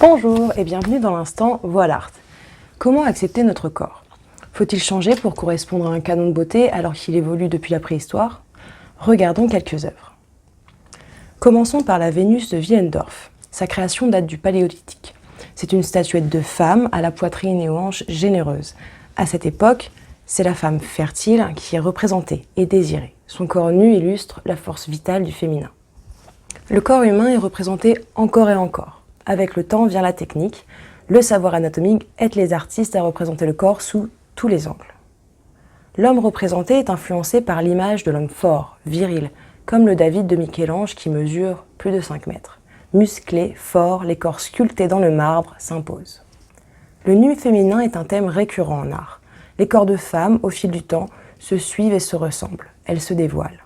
Bonjour et bienvenue dans l'instant Voil'Art. Comment accepter notre corps? Faut-il changer pour correspondre à un canon de beauté alors qu'il évolue depuis la préhistoire? Regardons quelques œuvres. Commençons par la Vénus de Willendorf. Sa création date du Paléolithique. C'est une statuette de femme à la poitrine et aux hanches généreuses. À cette époque, c'est la femme fertile qui est représentée et désirée. Son corps nu illustre la force vitale du féminin. Le corps humain est représenté encore et encore. Avec le temps vient la technique. Le savoir anatomique aide les artistes à représenter le corps sous tous les angles. L'homme représenté est influencé par l'image de l'homme fort, viril, comme le David de Michel-Ange qui mesure plus de 5 mètres. Musclé, fort, les corps sculptés dans le marbre s'imposent. Le nu féminin est un thème récurrent en art. Les corps de femmes, au fil du temps, se suivent et se ressemblent. Elles se dévoilent.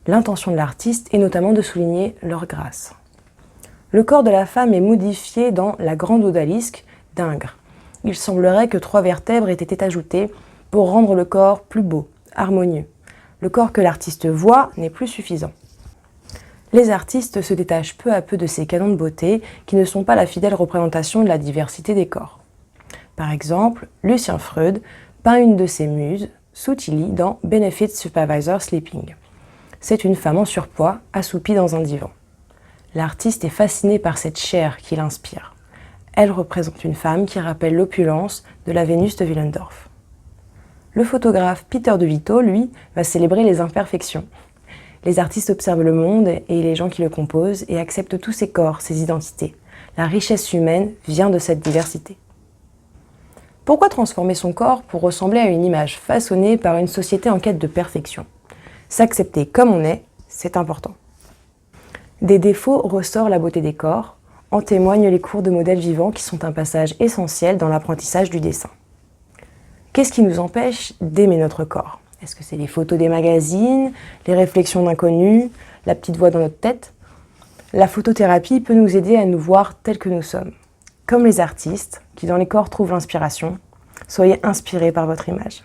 L'intention de l'artiste est notamment de souligner leur grâce. Le corps de la femme est modifié dans la Grande Odalisque d'Ingres. Il semblerait que 3 vertèbres aient été ajoutées pour rendre le corps plus beau, harmonieux. Le corps que l'artiste voit n'est plus suffisant. Les artistes se détachent peu à peu de ces canons de beauté qui ne sont pas la fidèle représentation de la diversité des corps. Par exemple, Lucien Freud peint une de ses muses, Soutili, dans Benefit Supervisor Sleeping. C'est une femme en surpoids, assoupie dans un divan. L'artiste est fasciné par cette chair qui l'inspire. Elle représente une femme qui rappelle l'opulence de la Vénus de Willendorf. Le photographe Peter de Vito, lui, va célébrer les imperfections. Les artistes observent le monde et les gens qui le composent et acceptent tous ces corps, ces identités. La richesse humaine vient de cette diversité. Pourquoi transformer son corps pour ressembler à une image façonnée par une société en quête de perfection? S'accepter comme on est, c'est important. Des défauts ressort la beauté des corps, en témoignent les cours de modèles vivants qui sont un passage essentiel dans l'apprentissage du dessin. Qu'est-ce qui nous empêche d'aimer notre corps? Est-ce que c'est les photos des magazines, les réflexions d'inconnus, la petite voix dans notre tête? La photothérapie peut nous aider à nous voir tels que nous sommes. Comme les artistes qui dans les corps trouvent l'inspiration, soyez inspirés par votre image.